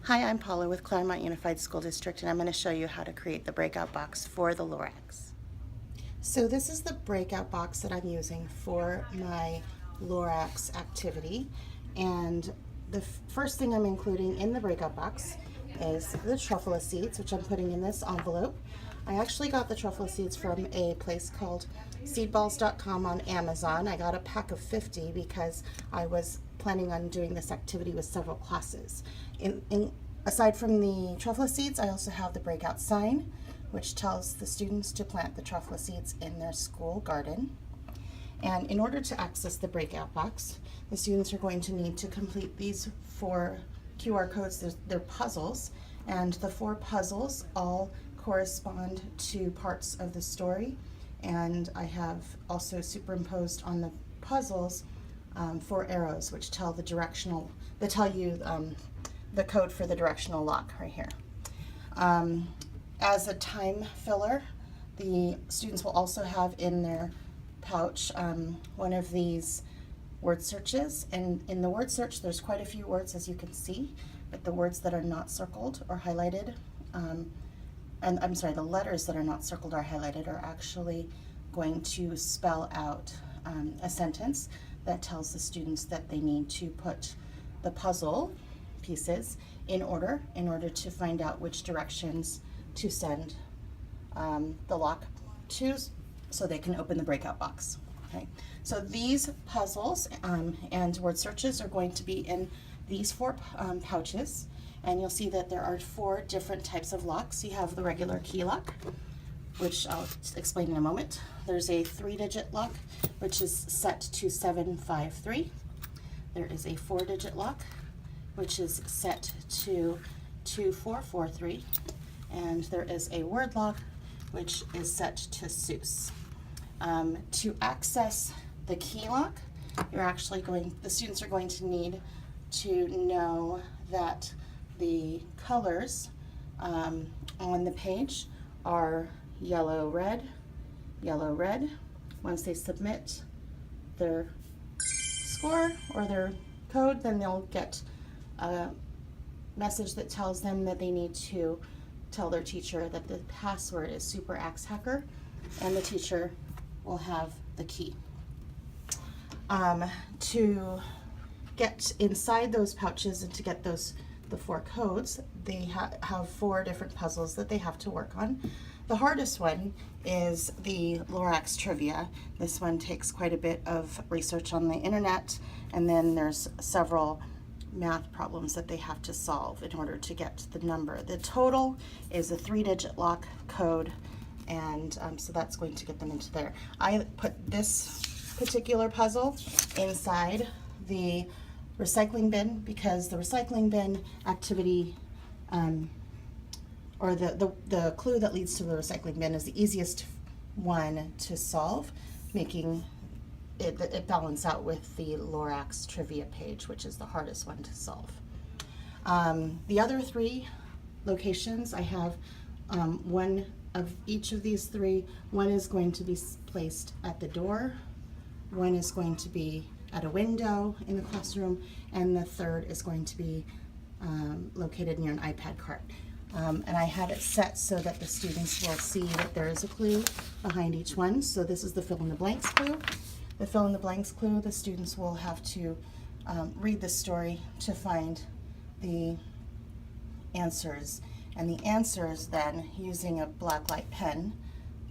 Hi, I'm Paula with Claremont Unified School District, and I'm going to show you how to create the breakout box for the Lorax. So this is the breakout box that I'm using for my Lorax activity, and the first thing I'm including in the breakout box is the truffle seeds, which I'm putting in this envelope. I actually got the truffle seeds from a place called seedballs.com on Amazon. I got a pack of 50 because I was planning on doing this activity with several classes. Aside from the truffle seeds, I also have the breakout sign, which tells the students to plant the truffle seeds in their school garden. And in order to access the breakout box, the students are going to need to complete these 4 QR codes. They're puzzles, and the 4 puzzles all correspond to parts of the story. And I have also superimposed on the puzzles 4 arrows, which tell the directional, they tell you the code for the directional lock right here. As a time filler, the students will also have in their pouch one of these word searches, and in the word search there's quite a few words, as you can see, but the words that are not circled or highlighted, and I'm sorry, the letters that are not circled or highlighted are actually going to spell out a sentence that tells the students that they need to put the puzzle pieces in order to find out which directions to send the lock to, so they can open the breakout box. Okay, so these puzzles and word searches are going to be in these 4 pouches, and you'll see that there are 4 different types of locks. You have the regular key lock, which I'll explain in a moment. There's a 3-digit lock, which is set to 753. There is a 4-digit lock, which is set to 2443, and there is a word lock, which is set to Seuss. To access the key lock, the students are going to need to know that the colors on the page are yellow, red, yellow, red. Once they submit their score or their code, then they'll get a message that tells them that they need to tell their teacher that the password is Super Axe Hacker, and the teacher will have the key. To get inside those pouches and to get the 4 codes, they have 4 different puzzles that they have to work on. The hardest one is the Lorax trivia. This one takes quite a bit of research on the internet, and then there's several math problems that they have to solve in order to get the number. The total is a 3-digit lock code, and so that's going to get them into there. I put this particular puzzle inside the recycling bin because the recycling bin activity, or the clue that leads to the recycling bin, is the easiest one to solve, making it balance out with the Lorax trivia page, which is the hardest one to solve. The other 3 locations, I have one of each of these 3. One is going to be placed at the door, one is going to be at a window in the classroom, and the third is going to be located near an iPad cart. And I had it set so that the students will see that there is a clue behind each one. So this is the fill in the blanks clue. The fill in the blanks clue, the students will have to read the story to find the answers. And the answers then, using a black light pen,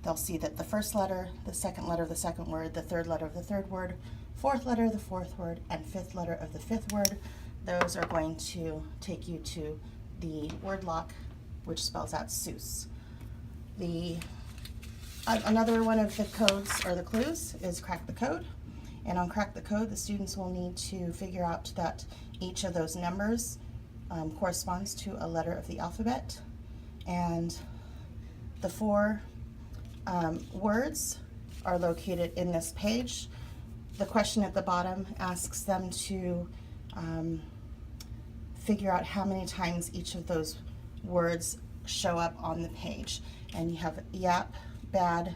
they'll see that the first letter, the second letter of the second word, the third letter of the third word, 4th letter of the 4th word, and 5th letter of the 5th word. Those are going to take you to the word lock, which spells out Seuss. Another one of the codes or the clues is crack the code. And on crack the code, the students will need to figure out that each of those numbers corresponds to a letter of the alphabet. And the 4 words are located in this page. The question at the bottom asks them to figure out how many times each of those words show up on the page. And you have yap, bad,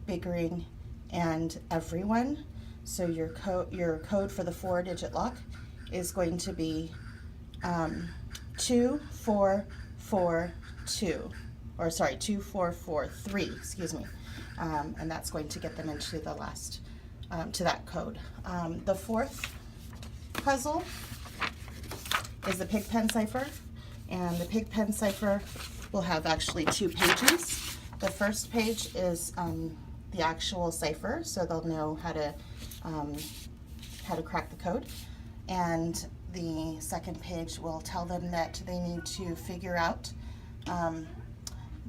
bickering, and everyone. So your code for the 4-digit lock is going to be 2442, or sorry, 2443, excuse me. And that's going to get them into the last, to that code. The fourth puzzle is the pig pen cipher, and the pig pen cipher will have actually 2 pages. The first page is the actual cipher, so they'll know how to crack the code, and the second page will tell them that they need to figure out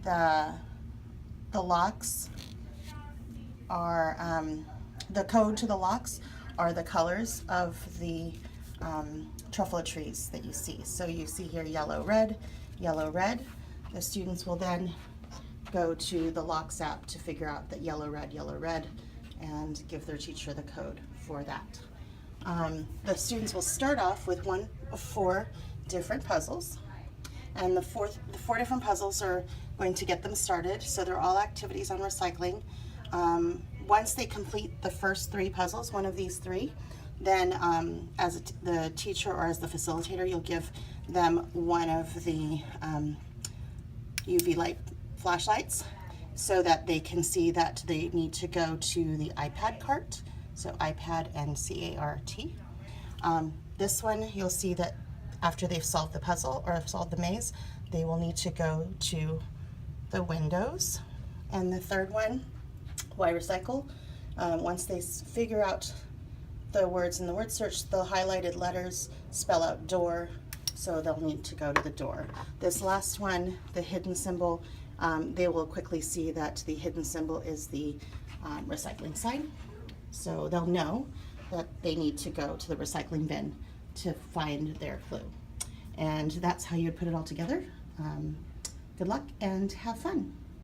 the locks are the code to the locks are the colors of the truffula trees that you see. So you see here yellow, red, yellow, red. The students will then go to the locks app to figure out that yellow, red, and give their teacher the code for that. The students will start off with one of 4 different puzzles, and the 4 different puzzles are going to get them started. So they're all activities on recycling. Once they complete the first 3 puzzles, one of these 3, then as the teacher or as the facilitator, you'll give them one of the UV light flashlights so that they can see that they need to go to the iPad cart. So iPad and C-A-R-T. This one, you'll see that after they've solved the puzzle or solved the maze, they will need to go to the windows. And the third one, why recycle? Once they figure out the words in the word search, the highlighted letters spell out door, so they'll need to go to the door. This last one, the hidden symbol, they will quickly see that the hidden symbol is the recycling sign. So they'll know that they need to go to the recycling bin to find their clue. And that's how you'd put it all together. Good luck and have fun.